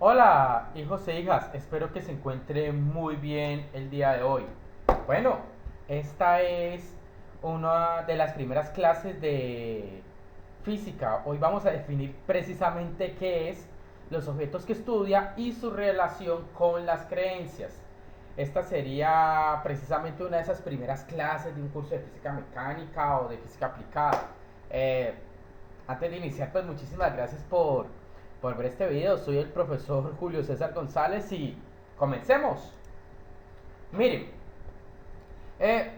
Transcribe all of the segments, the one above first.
Hola, hijos e hijas, espero que se encuentren muy bien el día de hoy. Bueno, esta es una de las primeras clases de física. Hoy vamos a definir precisamente qué es los objetos que estudia y su relación con las creencias. Esta sería precisamente una de esas primeras clases de un curso de física mecánica o de física aplicada. Eh, Antes de iniciar, pues muchísimas gracias por ver este video. Soy el profesor Julio César González y comencemos. Miren, eh,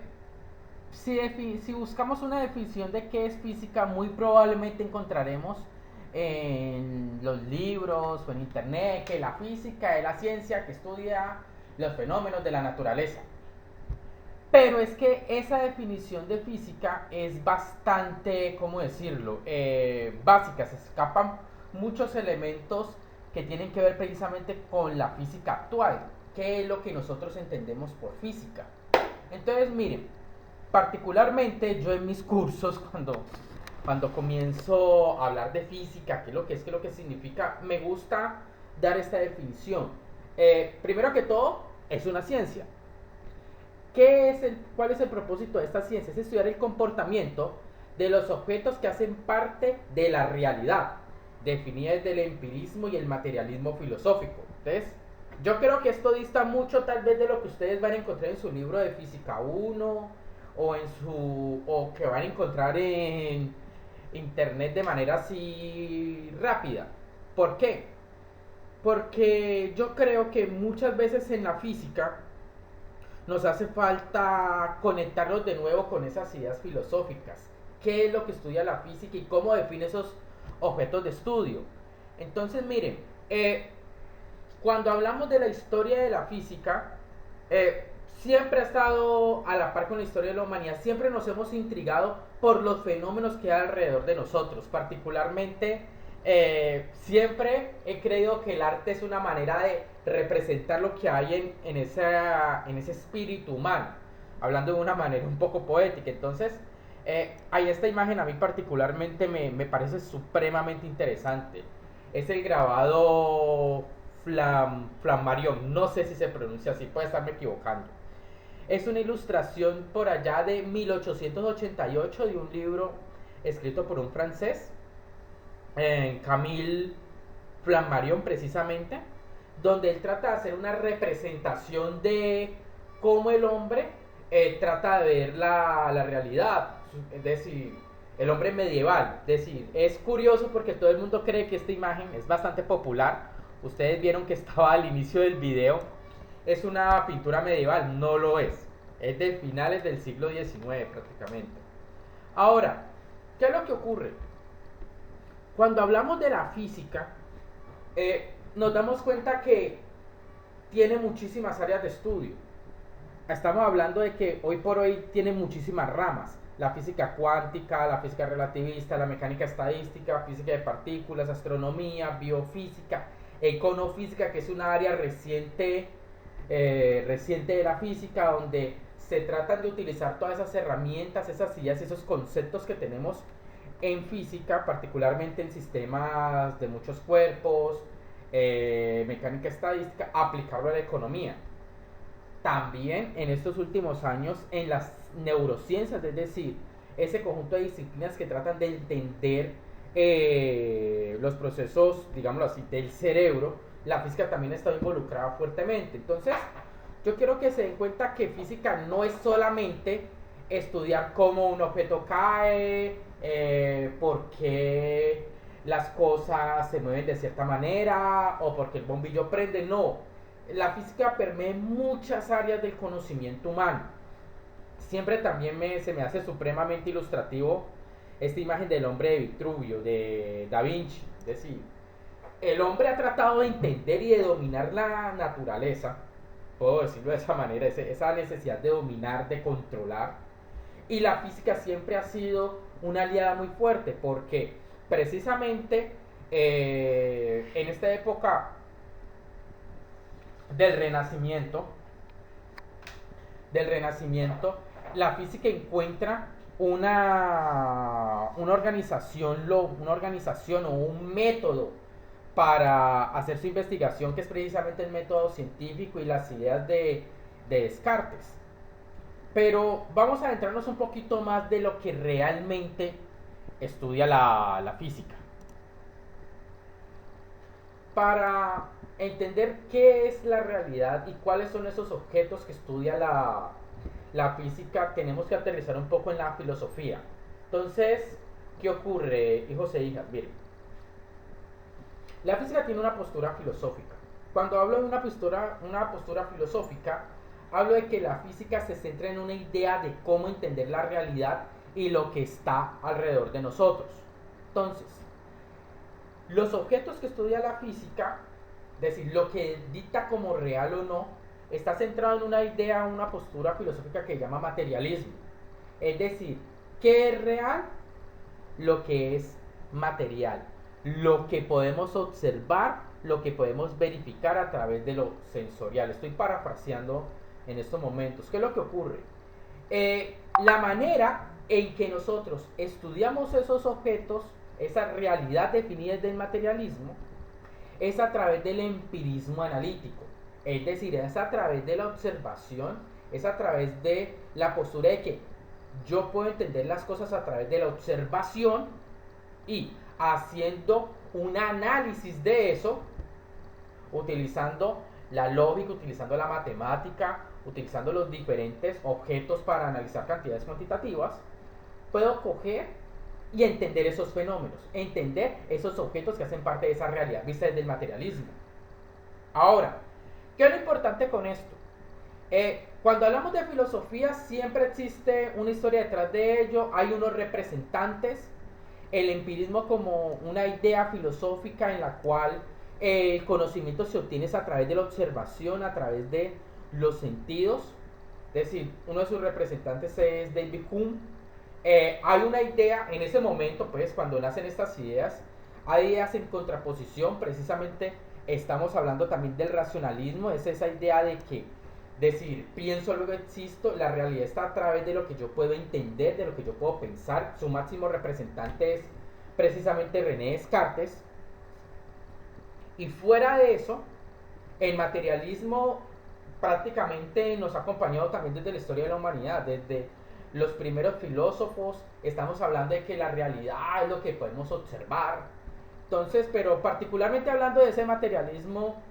si buscamos una definición de qué es física, muy probablemente encontraremos en los libros o en internet que la física es la ciencia que estudia los fenómenos de la naturaleza. Pero es que esa definición de física es bastante, ¿cómo decirlo? Básica, se escapan muchos elementos que tienen que ver precisamente con la física actual, que es lo que nosotros entendemos por física. Entonces, miren, particularmente yo en mis cursos, cuando comienzo a hablar de física, qué es lo que significa, me gusta dar esta definición. Primero que todo, es una ciencia. ¿Cuál es el propósito de esta ciencia? Es estudiar el comportamiento de los objetos que hacen parte de la realidad, definida desde el empirismo y el materialismo filosófico. Entonces, yo creo que esto dista mucho tal vez de lo que ustedes van a encontrar en su libro de Física 1 o que van a encontrar en internet de manera así rápida. ¿Por qué? Porque yo creo que muchas veces en la física nos hace falta conectarnos de nuevo con esas ideas filosóficas. ¿Qué es lo que estudia la física y cómo define esos objetos de estudio? Entonces, miren, cuando hablamos de la historia de la física, siempre ha estado a la par con la historia de la humanidad, siempre nos hemos intrigado por los fenómenos que hay alrededor de nosotros, particularmente siempre he creído que el arte es una manera de representar lo que hay en ese espíritu humano, hablando de una manera un poco poética. Entonces, ahí esta imagen a mí particularmente me parece supremamente interesante. Es el grabado Flammarion, no sé si se pronuncia así, puede estarme equivocando. Es una ilustración por allá de 1888 de un libro escrito por un francés, Camille Flammarion precisamente, donde él trata de hacer una representación de cómo el hombre trata de ver la realidad, es decir, el hombre medieval. Es decir, es curioso porque todo el mundo cree que esta imagen es bastante popular. Ustedes vieron que estaba al inicio del video. Es una pintura medieval, no lo es. Es de finales del siglo XIX prácticamente. Ahora, ¿qué es lo que ocurre? Cuando hablamos de la física, nos damos cuenta que tiene muchísimas áreas de estudio. Estamos hablando de que hoy por hoy tiene muchísimas ramas. La física cuántica, la física relativista, la mecánica estadística, física de partículas, astronomía, biofísica, econofísica, que es una área reciente de la física, donde se tratan de utilizar todas esas herramientas, esas ideas, esos conceptos que tenemos en física, particularmente en sistemas de muchos cuerpos, mecánica estadística, aplicarlo a la economía. También en estos últimos años en las neurociencias, es decir, ese conjunto de disciplinas que tratan de entender los procesos, digámoslo así, del cerebro, la física también está involucrada fuertemente. Entonces, yo quiero que se den cuenta que física no es solamente estudiar cómo un objeto cae, por qué las cosas se mueven de cierta manera o porque el bombillo prende, no. La física permea muchas áreas del conocimiento humano. Siempre también se me hace supremamente ilustrativo esta imagen del hombre de Vitruvio, de Da Vinci. Es decir, el hombre ha tratado de entender y de dominar la naturaleza, puedo decirlo de esa manera, esa necesidad de dominar, de controlar. Y la física siempre ha sido una aliada muy fuerte, porque precisamente en esta época del Renacimiento, del Renacimiento, la física encuentra una organización o un método para hacer su investigación, que es precisamente el método científico y las ideas de Descartes. Pero vamos a adentrarnos un poquito más de lo que realmente estudia la física. Para entender qué es la realidad y cuáles son esos objetos que estudia la física, tenemos que aterrizar un poco en la filosofía. Entonces, ¿qué ocurre, hijos e hijas? Miren, la física tiene una postura filosófica. Cuando hablo de una postura filosófica, hablo de que la física se centra en una idea de cómo entender la realidad y lo que está alrededor de nosotros. Entonces, los objetos que estudia la física, es decir, lo que dicta como real o no, está centrado en una idea, una postura filosófica que llama materialismo. Es decir, ¿qué es real? Lo que es material, lo que podemos observar, lo que podemos verificar a través de lo sensorial. Estoy parafraseando en estos momentos. ¿Qué es lo que ocurre? La manera en que nosotros estudiamos esos objetos, esa realidad definida del materialismo, es a través del empirismo analítico. Es decir, es a través de la observación, es a través de la postura de que yo puedo entender las cosas a través de la observación y haciendo un análisis de eso, utilizando la lógica, utilizando la matemática, utilizando los diferentes objetos para analizar cantidades cuantitativas, puedo coger y entender esos fenómenos, entender esos objetos que hacen parte de esa realidad vista desde el materialismo. Ahora, ¿qué es lo importante con esto? Cuando hablamos de filosofía siempre existe una historia detrás de ello, hay unos representantes, el empirismo como una idea filosófica en la cual el conocimiento se obtiene a través de la observación, a través de los sentidos, es decir, uno de sus representantes es David Hume. Hay una idea en ese momento, pues cuando nacen estas ideas, hay ideas en contraposición, precisamente estamos hablando también del racionalismo, es esa idea de que decir, pienso luego existo, la realidad está a través de lo que yo puedo entender, de lo que yo puedo pensar. Su máximo representante es precisamente René Descartes. Y fuera de eso, el materialismo prácticamente nos ha acompañado también desde la historia de la humanidad, desde los primeros filósofos. Estamos hablando de que la realidad es lo que podemos observar. Entonces, pero particularmente hablando de ese materialismo,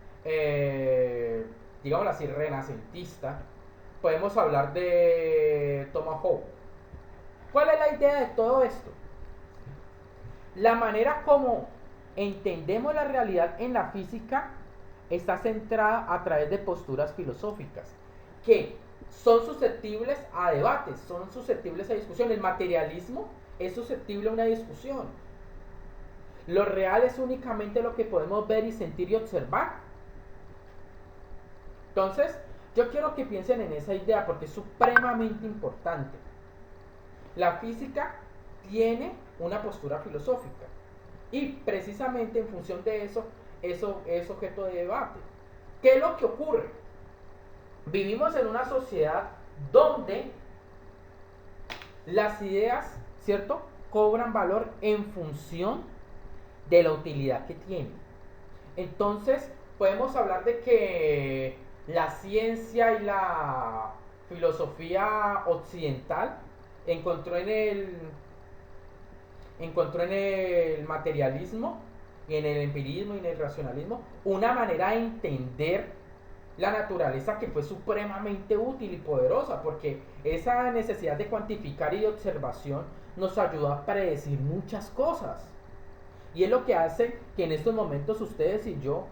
digámoslo así, renacentista, podemos hablar de Thomas Hobbes. ¿Cuál es la idea de todo esto? La manera como entendemos la realidad en la física está centrada a través de posturas filosóficas que son susceptibles a debates, son susceptibles a discusión. El materialismo es susceptible a una discusión. Lo real es únicamente lo que podemos ver y sentir y observar. Entonces, yo quiero que piensen en esa idea porque es supremamente importante. La física tiene una postura filosófica y precisamente en función de eso es objeto de debate. ¿Qué es lo que ocurre? Vivimos en una sociedad donde las ideas, ¿cierto?, cobran valor en función de la utilidad que tienen. Entonces, podemos hablar de que la ciencia y la filosofía occidental encontró en el materialismo y en el empirismo y en el racionalismo una manera de entender la naturaleza que fue supremamente útil y poderosa, porque esa necesidad de cuantificar y de observación nos ayudó a predecir muchas cosas. Y es lo que hace que en estos momentos ustedes y yo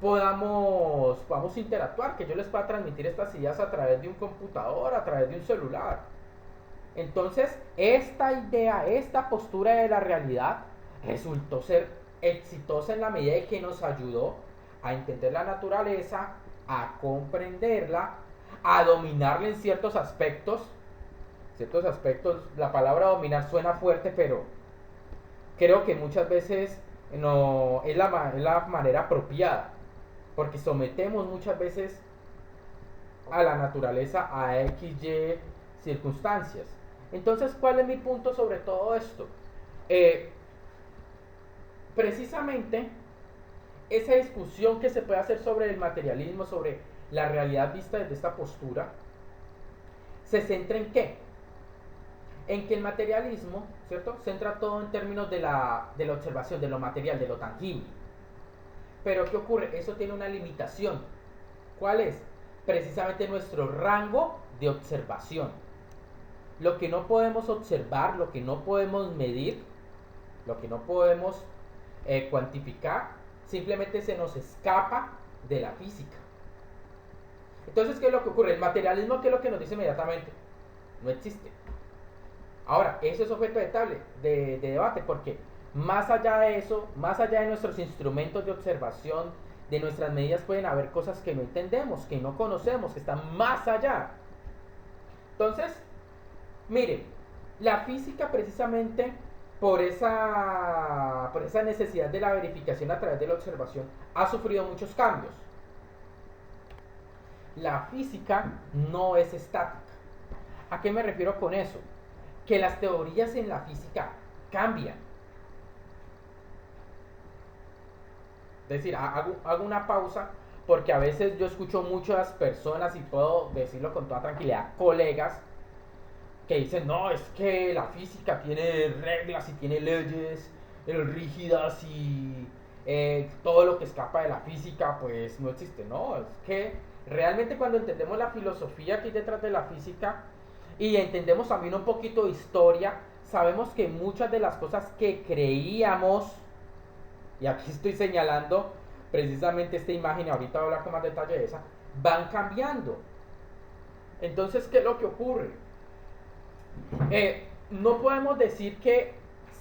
podamos interactuar, que yo les pueda transmitir estas ideas a través de un computador, a través de un celular. Entonces, esta idea, esta postura de la realidad resultó ser exitosa en la medida de que nos ayudó a entender la naturaleza, a comprenderla, a dominarla en ciertos aspectos. La palabra dominar suena fuerte, pero creo que muchas veces no es la manera apropiada, porque sometemos muchas veces a la naturaleza a XY circunstancias. Entonces, ¿cuál es mi punto sobre todo esto? Precisamente esa discusión que se puede hacer sobre el materialismo, sobre la realidad vista desde esta postura, se centra en qué? En que el materialismo, ¿cierto? Centra todo en términos de la observación, de lo material, de lo tangible. Pero ¿qué ocurre? Eso tiene una limitación. ¿Cuál es? Precisamente nuestro rango de observación. Lo que no podemos observar, lo que no podemos medir, lo que no podemos cuantificar, simplemente se nos escapa de la física. Entonces, ¿qué es lo que ocurre? El materialismo, ¿qué es lo que nos dice inmediatamente? No existe. Ahora, eso es objeto de debate, porque más allá de eso, más allá de nuestros instrumentos de observación, de nuestras medidas, pueden haber cosas que no entendemos, que no conocemos, que están más allá. Entonces, mire, la física precisamente por esa necesidad de la verificación a través de la observación ha sufrido muchos cambios. La física no es estática. ¿A qué me refiero con eso? Que las teorías en la física cambian. Es decir, hago una pausa porque a veces yo escucho muchas personas, y puedo decirlo con toda tranquilidad, colegas, que dicen, no, es que la física tiene reglas y tiene leyes rígidas y todo lo que escapa de la física pues no existe. No, es que realmente cuando entendemos la filosofía que hay detrás de la física y entendemos también un poquito de historia, sabemos que muchas de las cosas que creíamos, y aquí estoy señalando precisamente esta imagen, y ahorita voy a hablar con más detalle de esa, van cambiando. Entonces, ¿qué es lo que ocurre? No podemos decir que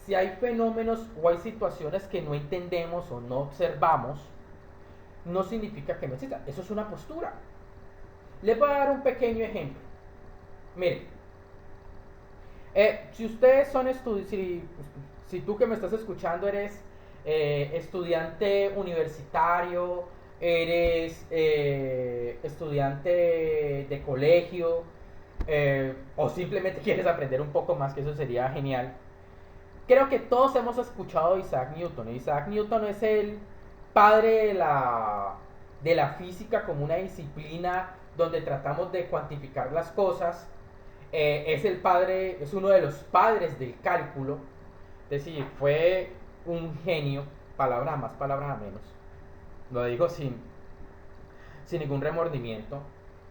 si hay fenómenos o hay situaciones que no entendemos o no observamos, no significa que no existan. Eso es una postura. Les voy a dar un pequeño ejemplo. Miren, si ustedes son si tú que me estás escuchando eres estudiante universitario, eres estudiante de colegio, o simplemente quieres aprender un poco más, que eso sería genial. Creo que todos hemos escuchado a Isaac Newton. Isaac Newton es el padre de la física como una disciplina donde tratamos de cuantificar las cosas. Es uno de los padres del cálculo. Es decir, fue un genio, palabras a más, palabras a menos. Lo digo sin ningún remordimiento.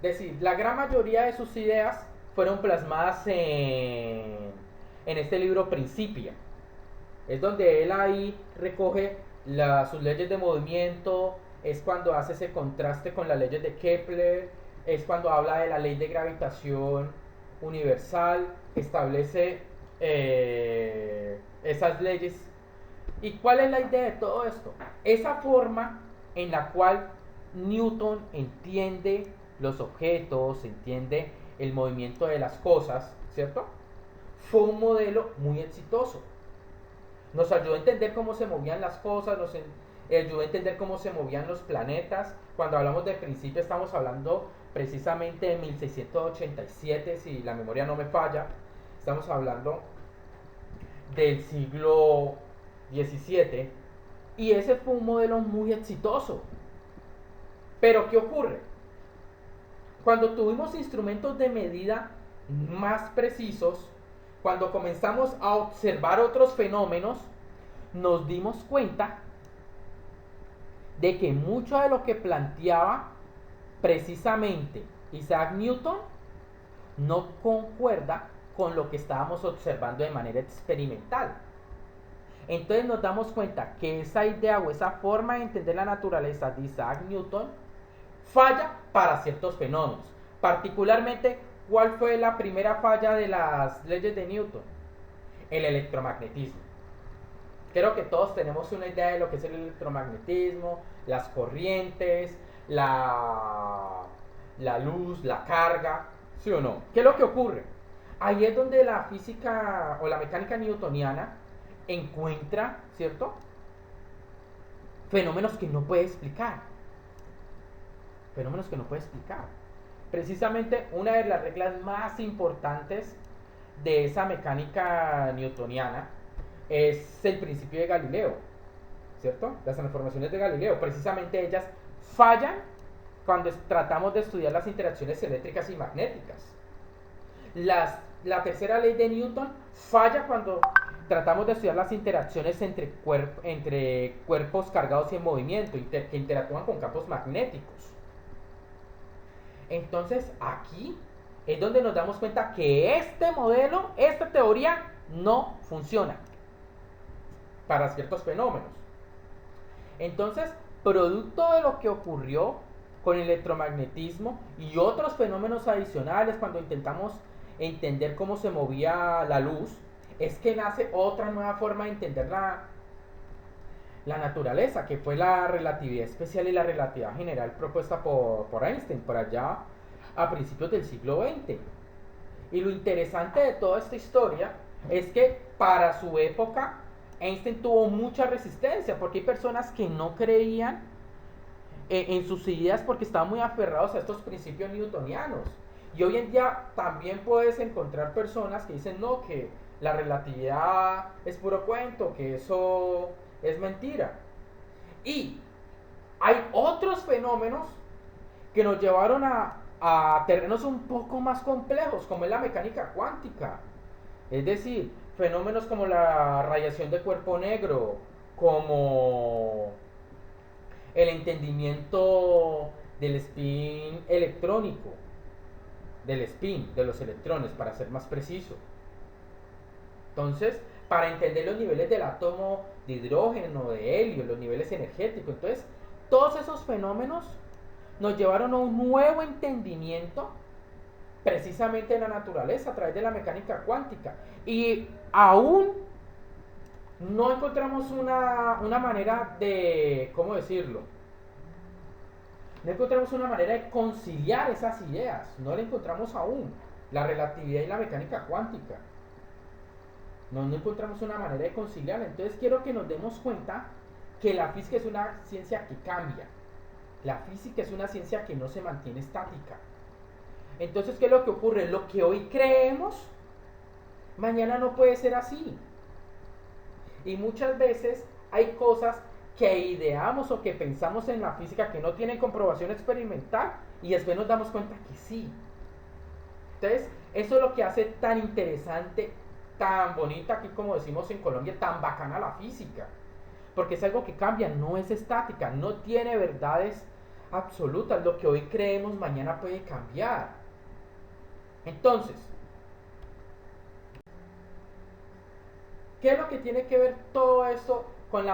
Es decir, la gran mayoría de sus ideas fueron plasmadas en este libro Principia. Es donde él ahí recoge sus leyes de movimiento, es cuando hace ese contraste con las leyes de Kepler, es cuando habla de la ley de gravitación universal, establece esas leyes. ¿Y cuál es la idea de todo esto? Esa forma en la cual Newton entiende los objetos, entiende el movimiento de las cosas, ¿cierto? Fue un modelo muy exitoso. Nos ayudó a entender cómo se movían las cosas, nos ayudó a entender cómo se movían los planetas. Cuando hablamos de principio estamos hablando precisamente de 1687, si la memoria no me falla. Estamos hablando del siglo XVII, y ese fue un modelo muy exitoso. Pero ¿qué ocurre? Cuando tuvimos instrumentos de medida más precisos, cuando comenzamos a observar otros fenómenos, nos dimos cuenta de que mucho de lo que planteaba precisamente Isaac Newton no concuerda con lo que estábamos observando de manera experimental. Entonces nos damos cuenta que esa idea o esa forma de entender la naturaleza de Isaac Newton falla para ciertos fenómenos. Particularmente, ¿cuál fue la primera falla de las leyes de Newton? El electromagnetismo. Creo que todos tenemos una idea de lo que es el electromagnetismo, las corrientes, la luz, la carga, ¿sí o no? ¿Qué es lo que ocurre? Ahí es donde la física o la mecánica newtoniana encuentra, ¿cierto?, fenómenos que no puede explicar. Fenómenos que no puede explicar. Precisamente una de las reglas más importantes de esa mecánica newtoniana es el principio de Galileo. ¿cierto? Las transformaciones de Galileo, precisamente ellas fallan cuando tratamos de estudiar las interacciones eléctricas y magnéticas. La tercera ley de Newton falla cuando tratamos de estudiar las interacciones entre cuerpos cargados y en movimiento, que interactúan con campos magnéticos. Entonces aquí es donde nos damos cuenta que este modelo, esta teoría, no funciona para ciertos fenómenos. Entonces, producto de lo que ocurrió con el electromagnetismo y otros fenómenos adicionales cuando intentamos entender cómo se movía la luz, es que nace otra nueva forma de entender la naturaleza, que fue la relatividad especial y la relatividad general propuesta por Einstein por allá a principios del siglo XX. Y lo interesante de toda esta historia es que para su época Einstein tuvo mucha resistencia, porque hay personas que no creían en sus ideas porque estaban muy aferrados a estos principios newtonianos. Y hoy en día también puedes encontrar personas que dicen no, que la relatividad es puro cuento, que eso es mentira. Y hay otros fenómenos que nos llevaron a terrenos un poco más complejos, como es la mecánica cuántica. Es decir, fenómenos como la radiación de cuerpo negro, como el entendimiento del spin electrónico, del spin, de los electrones, para ser más preciso. Entonces, para entender los niveles del átomo de hidrógeno, de helio, los niveles energéticos, entonces, todos esos fenómenos nos llevaron a un nuevo entendimiento precisamente de la naturaleza a través de la mecánica cuántica. Y aún no encontramos una manera de, ¿cómo decirlo? No encontramos una manera de conciliar esas ideas, no la encontramos aún, la relatividad y la mecánica cuántica. No encontramos una manera de conciliar. Entonces quiero que nos demos cuenta que la física es una ciencia que cambia. La física es una ciencia que no se mantiene estática. Entonces, ¿qué es lo que ocurre? Lo que hoy creemos, mañana no puede ser así. Y muchas veces hay cosas que ideamos o que pensamos en la física que no tienen comprobación experimental y después nos damos cuenta que sí. Entonces, eso es lo que hace tan interesante, tan bonita, aquí como decimos en Colombia, tan bacana la física. Porque es algo que cambia, no es estática, no tiene verdades absolutas. Lo que hoy creemos mañana puede cambiar. Entonces, ¿qué es lo que tiene que ver todo esto con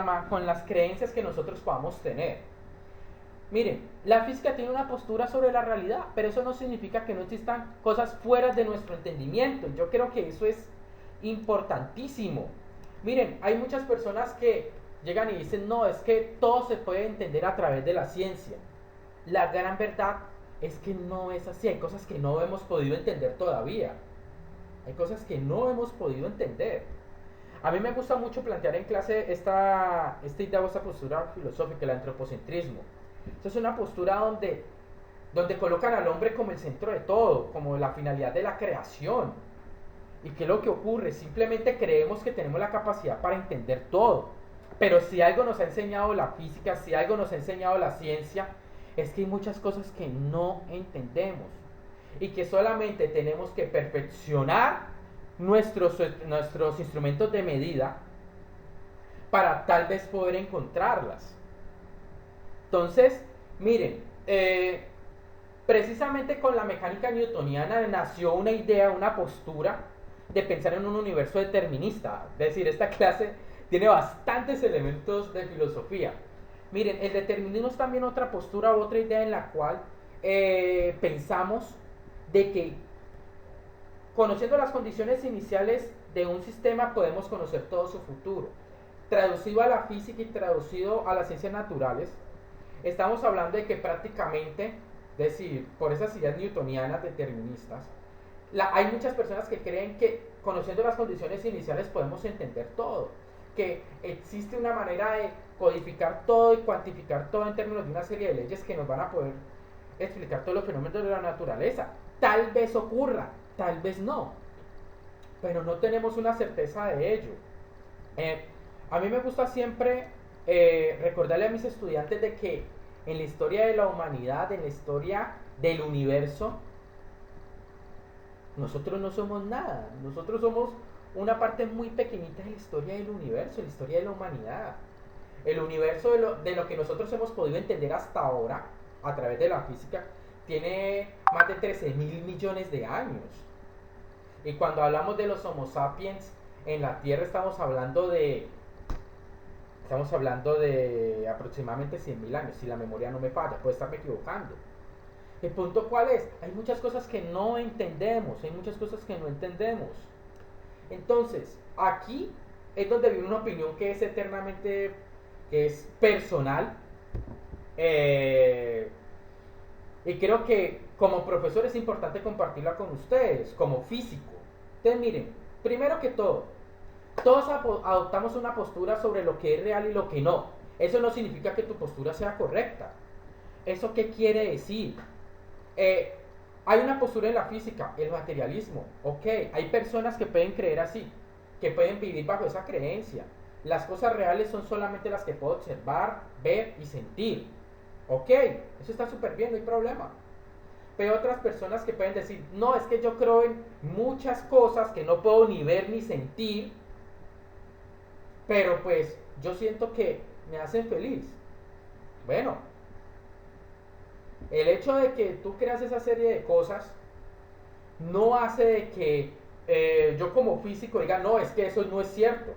las creencias que nosotros podamos tener? Miren, la física tiene una postura sobre la realidad, pero eso no significa que no existan cosas fuera de nuestro entendimiento. Yo creo que eso es importantísimo. Miren, hay muchas personas que llegan y dicen, no, es que todo se puede entender a través de la ciencia. La gran verdad es que no es así. Hay cosas que no hemos podido entender todavía. Hay cosas que no hemos podido entender. A mí me gusta mucho plantear en clase esta idea o esta postura filosófica, el antropocentrismo. Esta es una postura donde colocan al hombre como el centro de todo, como la finalidad de la creación. ¿Y qué es lo que ocurre? Simplemente creemos que tenemos la capacidad para entender todo. Pero si algo nos ha enseñado la física, si algo nos ha enseñado la ciencia, es que hay muchas cosas que no entendemos. Y que solamente tenemos que perfeccionar nuestros instrumentos de medida para tal vez poder encontrarlas. Entonces, miren, precisamente con la mecánica newtoniana nació una idea, una postura de pensar en un universo determinista. Es decir, esta clase tiene bastantes elementos de filosofía. Miren, el determinismo es también otra postura, otra idea en la cual pensamos de que conociendo las condiciones iniciales de un sistema podemos conocer todo su futuro. Traducido a la física y traducido a las ciencias naturales, estamos hablando de que prácticamente, es decir, por esas ideas newtonianas deterministas, hay muchas personas que creen que conociendo las condiciones iniciales podemos entender todo, que existe una manera de codificar todo y cuantificar todo en términos de una serie de leyes que nos van a poder explicar todos los fenómenos de la naturaleza. Tal vez ocurra, tal vez no, pero no tenemos una certeza de ello. A mí me gusta siempre recordarle a mis estudiantes de que en la historia de la humanidad, en la historia del universo, nosotros no somos nada. Nosotros somos una parte muy pequeñita de la historia del universo, de la historia de la humanidad. El universo de lo que nosotros hemos podido entender hasta ahora, a través de la física, tiene más de 13.000 millones de años. Y cuando hablamos de los Homo sapiens en la Tierra, estamos hablando de aproximadamente 100.000 años, si la memoria no me falla, puedo estarme equivocando. El punto cuál es, hay muchas cosas que no entendemos, hay muchas cosas que no entendemos. Entonces, aquí es donde viene una opinión que es eternamente, que es personal. Y creo que como profesor es importante compartirla con ustedes, como físico. Entonces miren, primero que todo, todos adoptamos una postura sobre lo que es real y lo que no. Eso no significa que tu postura sea correcta. ¿Eso qué quiere decir? Hay una postura en la física, el materialismo. Ok, hay personas que pueden creer así, que pueden vivir bajo esa creencia. Las cosas reales son solamente las que puedo observar, ver y sentir. Ok, eso está súper bien, no hay problema. Pero otras personas que pueden decir, no, es que yo creo en muchas cosas que no puedo ni ver ni sentir, pero pues yo siento que me hacen feliz. Bueno, el hecho de que tú creas esa serie de cosas no hace de que yo como físico diga, no, es que eso no es cierto.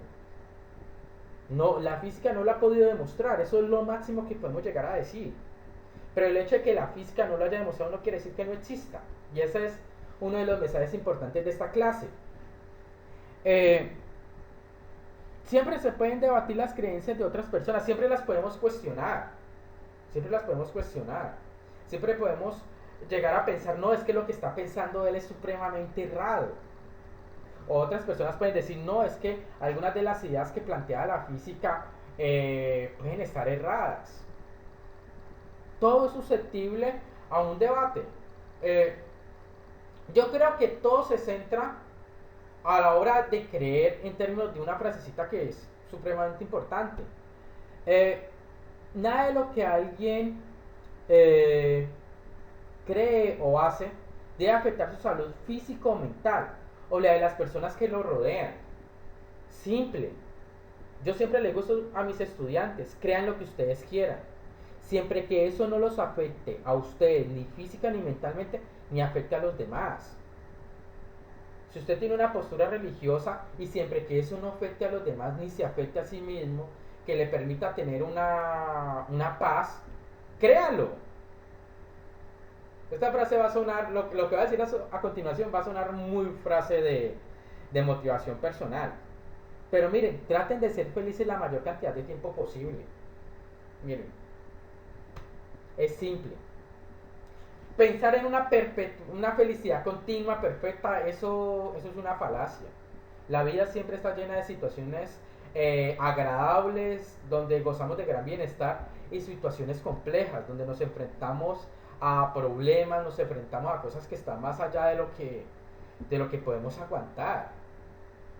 No, la física no lo ha podido demostrar, eso es lo máximo que podemos llegar a decir. Pero el hecho de que la física no lo haya demostrado no quiere decir que no exista. Y ese es uno de los mensajes importantes de esta clase. Siempre se pueden debatir las creencias de otras personas, siempre las podemos cuestionar. Siempre las podemos cuestionar. Siempre podemos llegar a pensar, no, es que lo que está pensando él es supremamente errado. O otras personas pueden decir, no, es que algunas de las ideas que plantea la física pueden estar erradas. Todo es susceptible a un debate. Yo creo que todo se centra a la hora de creer en términos de una frasecita que es supremamente importante. Nada de lo que alguien cree o hace debe afectar su salud físico o mental o la de las personas que lo rodean. Simple. Yo siempre le digo a mis estudiantes, crean lo que ustedes quieran, siempre que eso no los afecte a ustedes ni física ni mentalmente, ni afecte a los demás. Si usted tiene una postura religiosa y siempre que eso no afecte a los demás ni se afecte a sí mismo, que le permita tener una paz, créalo. Esta frase va a sonar, lo que voy a decir a continuación va a sonar muy frase de motivación personal. Pero miren, traten de ser felices la mayor cantidad de tiempo posible. Miren, es simple. Pensar en una felicidad continua, perfecta, eso es una falacia. La vida siempre está llena de situaciones agradables, donde gozamos de gran bienestar, y situaciones complejas, donde nos enfrentamos a problemas, nos enfrentamos a cosas que están más allá de lo que podemos aguantar.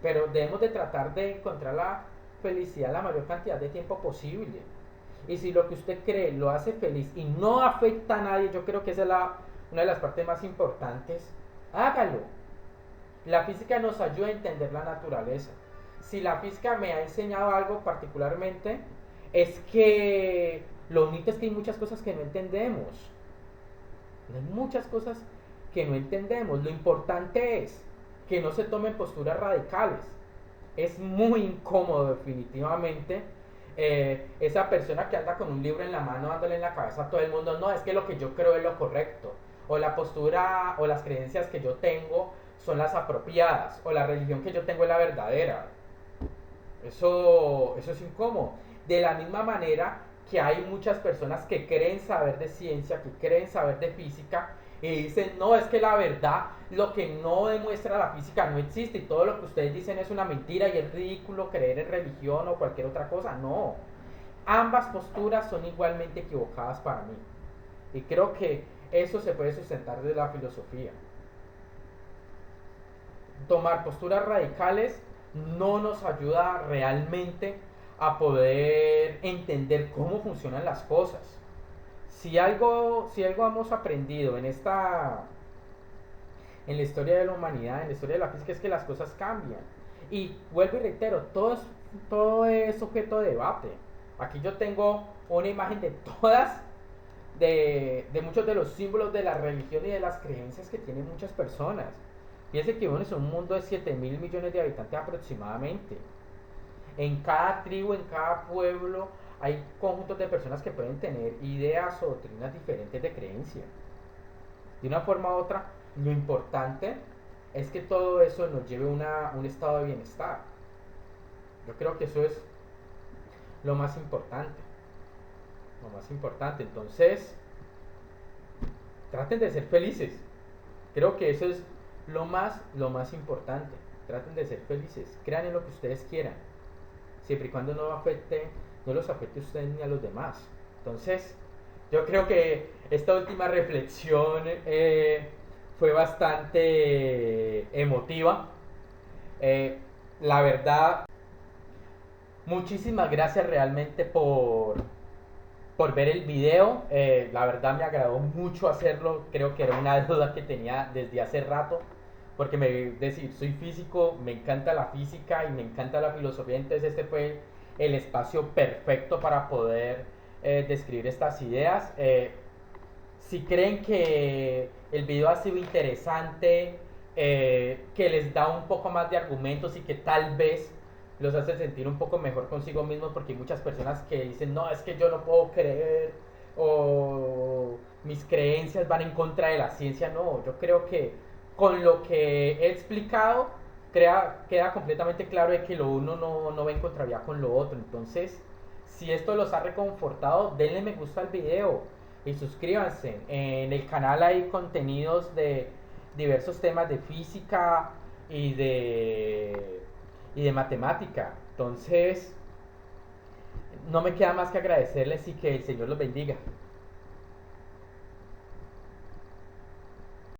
Pero debemos de tratar de encontrar la felicidad la mayor cantidad de tiempo posible. Y si lo que usted cree lo hace feliz y no afecta a nadie, yo creo que esa es una de las partes más importantes, hágalo. La física nos ayuda a entender la naturaleza. Si la física me ha enseñado algo particularmente, es que lo bonito es que hay muchas cosas que no entendemos. Hay muchas cosas que no entendemos. Lo importante es que no se tomen posturas radicales. Es muy incómodo definitivamente esa persona que anda con un libro en la mano dándole en la cabeza a todo el mundo, no, es que lo que yo creo es lo correcto, o la postura o las creencias que yo tengo son las apropiadas, o la religión que yo tengo es la verdadera. Eso es incómodo. De la misma manera que hay muchas personas que creen saber de ciencia, que creen saber de física, y dicen, no, es que la verdad, lo que no demuestra la física no existe, y todo lo que ustedes dicen es una mentira y es ridículo creer en religión o cualquier otra cosa. No, ambas posturas son igualmente equivocadas para mí, y creo que eso se puede sustentar de la filosofía. Tomar posturas radicales no nos ayuda realmente a poder entender cómo funcionan las cosas. Si algo hemos aprendido en la historia de la humanidad, en la historia de la física, es que las cosas cambian. Y vuelvo y reitero, todo es objeto de debate. Aquí yo tengo una imagen de muchos de los símbolos de la religión y de las creencias que tienen muchas personas. Fíjense que vivimos en un mundo de 7.000 millones de habitantes aproximadamente. En cada tribu, en cada pueblo, hay conjuntos de personas que pueden tener ideas o doctrinas diferentes de creencia. De una forma u otra, lo importante es que todo eso nos lleve a un estado de bienestar. Yo creo que eso es lo más importante. Lo más importante. Entonces, traten de ser felices. Creo que eso es lo más importante. Traten de ser felices. Crean en lo que ustedes quieran. Siempre y cuando no los afecte a ustedes ni a los demás. Entonces, yo creo que esta última reflexión fue bastante emotiva. La verdad, muchísimas gracias realmente por ver el video. La verdad me agradó mucho hacerlo. Creo que era una duda que tenía desde hace rato. Porque decir, soy físico, me encanta la física y me encanta la filosofía. Entonces este fue el espacio perfecto para poder describir estas ideas. Si creen que el video ha sido interesante, que les da un poco más de argumentos y que tal vez los hace sentir un poco mejor consigo mismos, porque hay muchas personas que dicen, no, es que yo no puedo creer, o mis creencias van en contra de la ciencia. No, yo creo que con lo que he explicado queda completamente claro de que lo uno no va en contravía con lo otro. Entonces, si esto los ha reconfortado, denle me gusta al video y suscríbanse. En el canal hay contenidos de diversos temas de física y de matemática. Entonces, no me queda más que agradecerles y que el Señor los bendiga.